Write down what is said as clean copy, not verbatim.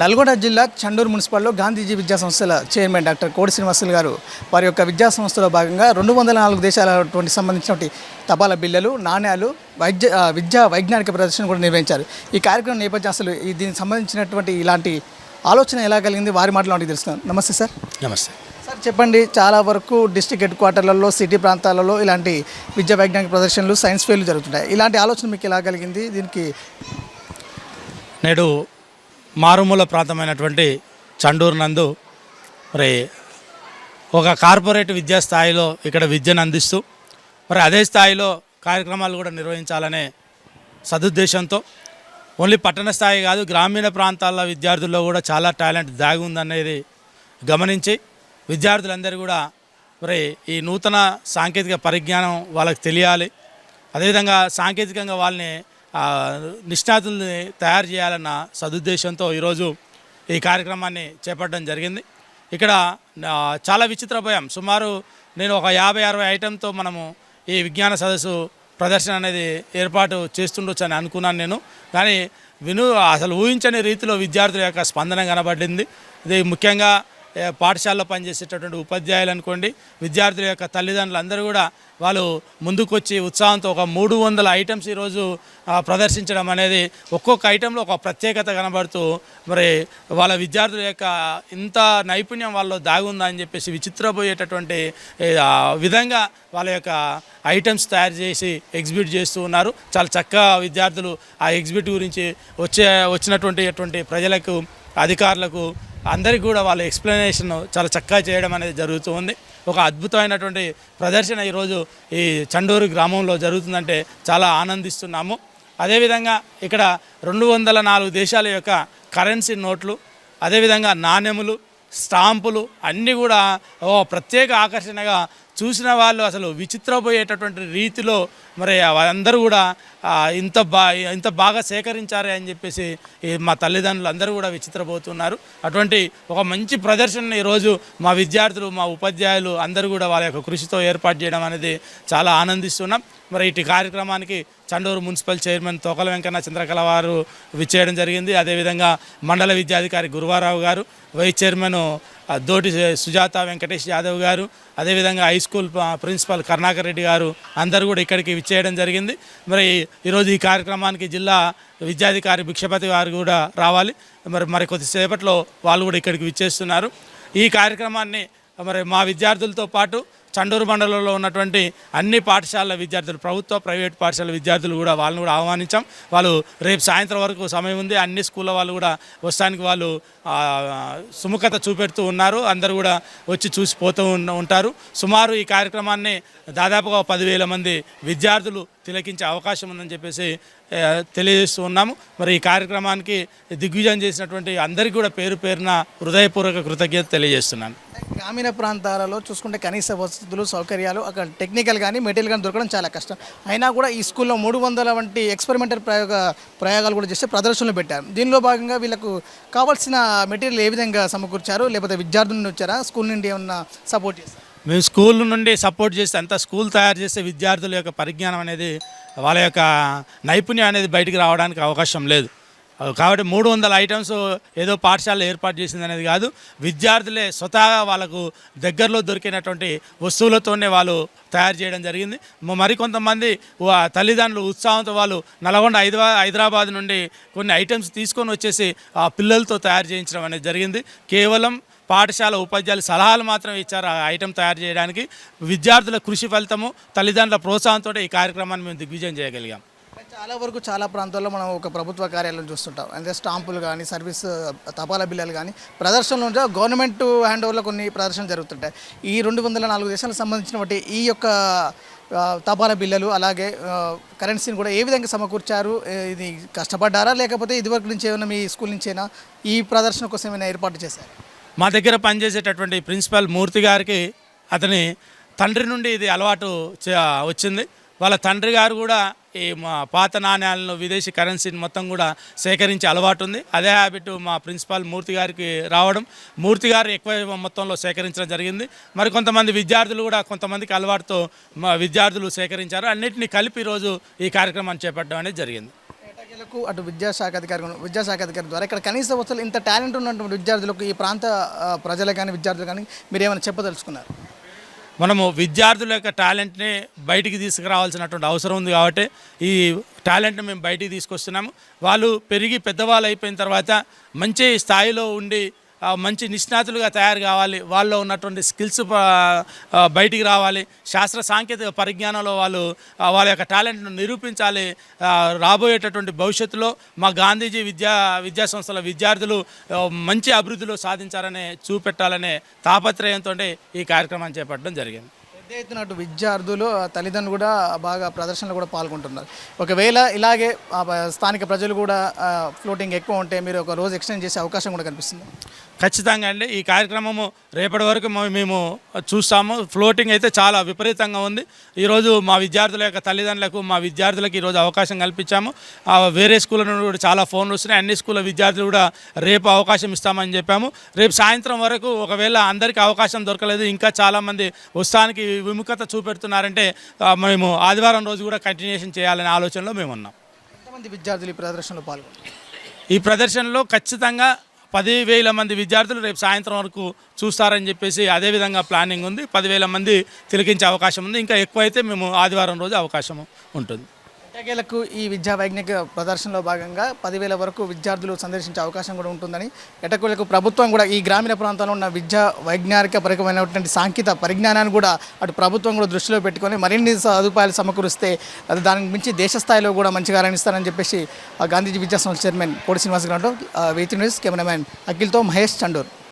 నల్గొండ జిల్లా చండూరు మున్సిపాల్లో గాంధీజీ విద్యా సంస్థల చైర్మన్ డాక్టర్ కోడి శ్రీనివాసులు గారు వారి యొక్క విద్యా సంస్థలో భాగంగా 204 దేశాలటువంటి సంబంధించినటువంటి తపాలా బిళ్ళలు, నాణ్యాలు, విద్యా వైజ్ఞానిక ప్రదర్శన కూడా నిర్వహించారు. ఈ కార్యక్రమం నేపథ్యం అసలు దీనికి సంబంధించినటువంటి ఇలాంటి ఆలోచన ఎలా కలిగింది వారి మాటలు అడిగి తెలుసుకున్నాను. నమస్తే సార్. నమస్తే సార్, చెప్పండి. చాలా వరకు డిస్ట్రిక్ట్ హెడ్ క్వార్టర్లలో, సిటీ ప్రాంతాలలో ఇలాంటి విద్యా వైజ్ఞానిక ప్రదర్శనలు, సైన్స్ ఫెయిర్లు జరుగుతుంటాయి. ఇలాంటి ఆలోచన మీకు ఎలా కలిగింది? దీనికి నేడు మారుమూల ప్రాంతమైనటువంటి చండూరు నందు మరి ఒక కార్పొరేట్ విద్యా స్థాయిలో ఇక్కడ విద్యను అందిస్తూ మరి అదే స్థాయిలో కార్యక్రమాలు కూడా నిర్వహించాలనే సదుద్దేశంతో ఓన్లీ పట్టణ స్థాయి కాదు, గ్రామీణ ప్రాంతాల విద్యార్థుల్లో కూడా చాలా టాలెంట్ దాగి ఉందనేది గమనించి విద్యార్థులందరూ కూడా మరి ఈ నూతన సాంకేతిక పరిజ్ఞానం వాళ్ళకి తెలియాలి, అదేవిధంగా సాంకేతికంగా వాళ్ళని నిష్ణాతుల్ని తయారు చేయాలన్న సదుద్దేశంతో ఈరోజు ఈ కార్యక్రమాన్ని చేపట్టడం జరిగింది. ఇక్కడ చాలా విచిత్రపోయాం. సుమారు నేను ఒక 50-60 ఐటెంతో మనము ఈ విజ్ఞాన సదస్సు ప్రదర్శన అనేది ఏర్పాటు చేస్తుండొచ్చు అని అనుకున్నాను నేను. కానీ అసలు ఊహించని రీతిలో విద్యార్థుల యొక్క స్పందన కనబడింది. ఇది ముఖ్యంగా పాఠశాలలో పనిచేసేటటువంటి ఉపాధ్యాయులు అనుకోండి, విద్యార్థుల యొక్క తల్లిదండ్రులు అందరూ కూడా వాళ్ళు ముందుకొచ్చి ఉత్సాహంతో ఒక 300 ఐటమ్స్ ఈరోజు ప్రదర్శించడం అనేది ఒక్కొక్క ఐటెంలో ఒక ప్రత్యేకత కనబడుతూ మరి వాళ్ళ విద్యార్థుల యొక్క ఇంత నైపుణ్యం వాళ్ళలో దాగుందని చెప్పేసి విచిత్రపోయేటటువంటి విధంగా వాళ్ళ యొక్క ఐటమ్స్ తయారు చేసి ఎగ్జిబిట్ చేస్తూ ఉన్నారు. చాలా చక్కగా విద్యార్థులు ఆ ఎగ్జిబిట్ గురించి వచ్చినటువంటి ప్రజలకు, అధికారులకు అందరికీ కూడా వాళ్ళ ఎక్స్ప్లెనేషన్ చాలా చక్కగా చేయడం అనేది జరుగుతూ ఉంది. ఒక అద్భుతమైనటువంటి ప్రదర్శన ఈరోజు ఈ చండూరు గ్రామంలో జరుగుతుందంటే చాలా ఆనందిస్తున్నాము. అదేవిధంగా ఇక్కడ 204 దేశాల యొక్క కరెన్సీ నోట్లు, అదేవిధంగా నాణెములు, స్టాంపులు అన్నీ కూడా ప్రత్యేక ఆకర్షణగా చూసిన వాళ్ళు అసలు విచిత్రపోయేటటువంటి రీతిలో మరి అందరూ కూడా ఇంత బాగా సేకరించారే అని చెప్పేసి మా తల్లిదండ్రులు అందరూ కూడా విచిత్రపోతున్నారు. అటువంటి ఒక మంచి ప్రదర్శనని ఈరోజు మా విద్యార్థులు, మా ఉపాధ్యాయులు అందరూ కూడా వాళ్ళ యొక్క కృషితో ఏర్పాటు చేయడం అనేది చాలా ఆనందిస్తున్నాం. మరి ఇటు కార్యక్రమానికి చండూరు మున్సిపల్ చైర్మన్ తోకల వెంకన్న చంద్రకళ వారు విచ్చేయడం జరిగింది. అదేవిధంగా మండల విద్యాధికారి గురువారావు గారు, వైస్ చైర్మన్ దోటి సుజాత వెంకటేష్ యాదవ్ గారు, అదేవిధంగా high school principal Karunakar Reddy గారు అందరూ కూడా ఇక్కడికి విచ్చేయడం జరిగింది. మరి ఈరోజు ఈ కార్యక్రమానికి జిల్లా విద్యాధికారి భిక్షపతి గారు కూడా రావాలి. మరి కొద్దిసేపట్లో వాళ్ళు కూడా ఇక్కడికి విచ్చేస్తున్నారు. ఈ కార్యక్రమాన్ని మరి మా విద్యార్థులతో పాటు చండూరు మండలంలో ఉన్నటువంటి అన్ని పాఠశాలల విద్యార్థులు, ప్రభుత్వ ప్రైవేట్ పాఠశాల విద్యార్థులు కూడా వాళ్ళని కూడా ఆహ్వానించాం. వాళ్ళు రేపు సాయంత్రం వరకు సమయం ఉంది. అన్ని స్కూళ్ళ వాళ్ళు కూడా వస్తానికి వాళ్ళు సుముఖత చూపెడుతూ ఉన్నారు. అందరూ కూడా వచ్చి చూసిపోతూ ఉంటారు. సుమారు ఈ కార్యక్రమాన్ని దాదాపుగా 10,000 మంది విద్యార్థులు తిలకించే అవకాశం ఉందని చెప్పేసి తెలియజేస్తూ ఉన్నాము. మరి ఈ కార్యక్రమానికి దిగ్విజయం చేసినటువంటి అందరికీ కూడా పేరు పేరున హృదయపూర్వక కృతజ్ఞత తెలియజేస్తున్నాను. గ్రామీణ ప్రాంతాలలో చూసుకుంటే కనీస వసతులు, సౌకర్యాలు, అక్కడ టెక్నికల్ కానీ మెటీరియల్ కానీ దొరకడం చాలా కష్టం. అయినా కూడా ఈ స్కూల్లో 300 వంటి ఎక్స్పెరిమెంటల్ ప్రయోగాలు కూడా చేస్తే ప్రదర్శనలు పెట్టారు. దీనిలో భాగంగా వీళ్ళకు కావాల్సిన మెటీరియల్ ఏ విధంగా సమకూర్చారు? లేకపోతే విద్యార్థుల నుండి వచ్చారా, స్కూల్ నుండి ఏమన్నా సపోర్ట్ చేస్తారు? మేము స్కూల్ నుండి సపోర్ట్ చేస్తే అంతా స్కూల్ తయారు చేసే విద్యార్థుల యొక్క పరిజ్ఞానం అనేది, వాళ్ళ యొక్క నైపుణ్యం అనేది బయటికి రావడానికి అవకాశం లేదు. కాబట్టి 300 ఐటమ్స్ ఏదో పాఠశాలలో ఏర్పాటు చేసింది అనేది కాదు, విద్యార్థులే స్వతహాగా వాళ్ళకు దగ్గరలో దొరికినటువంటి వస్తువులతోనే వాళ్ళు తయారు చేయడం జరిగింది. మరికొంతమంది తల్లిదండ్రులు ఉత్సాహంతో వాళ్ళు నల్గొండ, హైదరాబాద్ నుండి కొన్ని ఐటమ్స్ తీసుకొని వచ్చేసి ఆ పిల్లలతో తయారు చేయించడం అనేది జరిగింది. కేవలం పాఠశాల ఉపాధ్యాయులు సలహాలు మాత్రం ఇచ్చారు ఆ ఐటెం తయారు చేయడానికి. విద్యార్థుల కృషి ఫలితము, తల్లిదండ్రుల ప్రోత్సాహంతో ఈ కార్యక్రమాన్ని మేము దిగ్విజయం చేయగలిగాం. చాలా వరకు చాలా ప్రాంతాల్లో మనం ఒక ప్రభుత్వ కార్యాలయం చూస్తుంటాం. అంటే స్టాంపులు కానీ, సర్వీస్ తపాలా బిల్లలు కానీ ప్రదర్శనలు ఉంటే గవర్నమెంట్ హ్యాండ్ ఓవర్లో కొన్ని ప్రదర్శనలు జరుగుతుంటాయి. ఈ 204 దేశాలకు సంబంధించినటువంటి ఈ యొక్క తపాలా బిల్లలు, అలాగే కరెన్సీని కూడా ఏ విధంగా సమకూర్చారు? ఇది కష్టపడ్డారా, లేకపోతే ఇదివరకు నుంచి ఏమైనా మీ స్కూల్ నుంచైనా ఈ ప్రదర్శన కోసం ఏమైనా ఏర్పాటు చేశారు? మా దగ్గర పనిచేసేటటువంటి ప్రిన్సిపల్ మూర్తి గారికి అతని తండ్రి నుండి ఇది అలవాటు వచ్చింది. వాళ్ళ తండ్రి గారు కూడా ఈ మా పాత నాణ్యాలను, విదేశీ కరెన్సీని మొత్తం కూడా సేకరించే అలవాటు ఉంది. అదే హ్యాబిట్ మా ప్రిన్సిపాల్ మూర్తి గారికి రావడం, మూర్తి గారు ఎక్కువ మొత్తంలో సేకరించడం జరిగింది. మరి కొంతమంది విద్యార్థులు కూడా కొంతమందికి అలవాటుతో విద్యార్థులు సేకరించారు. అన్నింటినీ కలిపి ఈరోజు ఈ కార్యక్రమాన్ని చేపట్టడం అనేది జరిగింది. ఎట్టకేలకు అటు విద్యాశాఖ అధికారి ద్వారా ఇక్కడ కనీస వసతులు ఇంత టాలెంట్ ఉన్నటువంటి విద్యార్థులకు ఈ ప్రాంత ప్రజలు కానీ విద్యార్థులు కానీ మీరు ఏమైనా చెప్పదలుచుకున్నారు? మనము విద్యార్థుల యొక్క టాలెంట్ని బయటికి తీసుకురావాల్సినటువంటి అవసరం ఉంది కాబట్టి ఈ టాలెంట్ని మేము బయటికి తీసుకొస్తున్నాము. వాళ్ళు పెరిగి పెద్దవాళ్ళు అయిపోయిన తర్వాత మంచి స్థాయిలో ఉండి మంచి నిష్ణాతులుగా తయారు కావాలి. వాళ్ళలో ఉన్నటువంటి స్కిల్స్ బయటికి రావాలి. శాస్త్ర సాంకేతిక పరిజ్ఞానంలో వాళ్ళు వాళ్ళ యొక్క టాలెంట్ను నిరూపించాలి. రాబోయేటటువంటి భవిష్యత్తులో మా గాంధీజీ విద్యా సంస్థల విద్యార్థులు మంచి అభివృద్ధిలో సాధించాలనే చూపెట్టాలనే తాపత్రయంతో ఈ కార్యక్రమాన్ని చేపట్టడం జరిగింది. పెద్ద ఎత్తున అటు విద్యార్థులు తల్లిదండ్రులు కూడా బాగా ప్రదర్శనలో కూడా పాల్గొంటున్నారు. ఒకవేళ ఇలాగే స్థానిక ప్రజలు కూడా ఫ్లోటింగ్ ఎక్కువ ఉంటే మీరు ఒక రోజు ఎక్స్టెండ్ చేసే అవకాశం కూడా కనిపిస్తుంది. ఖచ్చితంగా అండి. ఈ కార్యక్రమము రేపటి వరకు మేము చూస్తాము. ఫ్లోటింగ్ అయితే చాలా విపరీతంగా ఉంది. ఈరోజు మా విద్యార్థుల యొక్క తల్లిదండ్రులకు మా విద్యార్థులకు ఈరోజు అవకాశం కల్పించాము. వేరే స్కూళ్ళ నుండి కూడా చాలా ఫోన్లు వస్తున్నాయి. అన్ని స్కూళ్ళ విద్యార్థులు కూడా రేపు అవకాశం ఇస్తామని చెప్పాము. రేపు సాయంత్రం వరకు ఒకవేళ అందరికీ అవకాశం దొరకలేదు, ఇంకా చాలామంది వస్తానికి విముఖత చూపెడుతున్నారంటే మేము ఆదివారం రోజు కూడా కంటిన్యూషన్ చేయాలనే ఆలోచనలో మేము ఉన్నాం. ఎంతమంది విద్యార్థులు ఈ ప్రదర్శనలో పాల్గొన్నారు? ఈ ప్రదర్శనలో ఖచ్చితంగా 10,000 మంది విద్యార్థులు రేపు సాయంత్రం వరకు చూస్తారని చెప్పేసి అదేవిధంగా ప్లానింగ్ ఉంది. 10,000 మంది తిలకించే అవకాశం ఉంది. ఇంకా ఎక్కువైతే మేము ఆదివారం రోజు అవకాశం ఉంటుంది. ఎట్టకేలకు ఈ విద్యా వైజ్ఞానిక ప్రదర్శనలో భాగంగా 10,000 వరకు విద్యార్థులు సందర్శించే అవకాశం కూడా ఉంటుందని, ఎట్టకేలకు ప్రభుత్వం కూడా ఈ గ్రామీణ ప్రాంతంలో ఉన్న విద్యా వైజ్ఞానిక పరమైనటువంటి సాంకేతిక పరిజ్ఞానాన్ని కూడా అటు ప్రభుత్వం కూడా దృష్టిలో పెట్టుకొని మరిన్ని సదుపాయాలు సమకూరిస్తే అది దానికి మించి దేశ స్థాయిలో కూడా మంచిగా రాణిస్తారని చెప్పేసి గాంధీజీ విద్యా సంస్థ చైర్మన్ కోడి శ్రీనివాస్ గారు, వీతి న్యూస్ కెమెరామ్యాన్ అఖిల్తో మహేష్ చండూర్.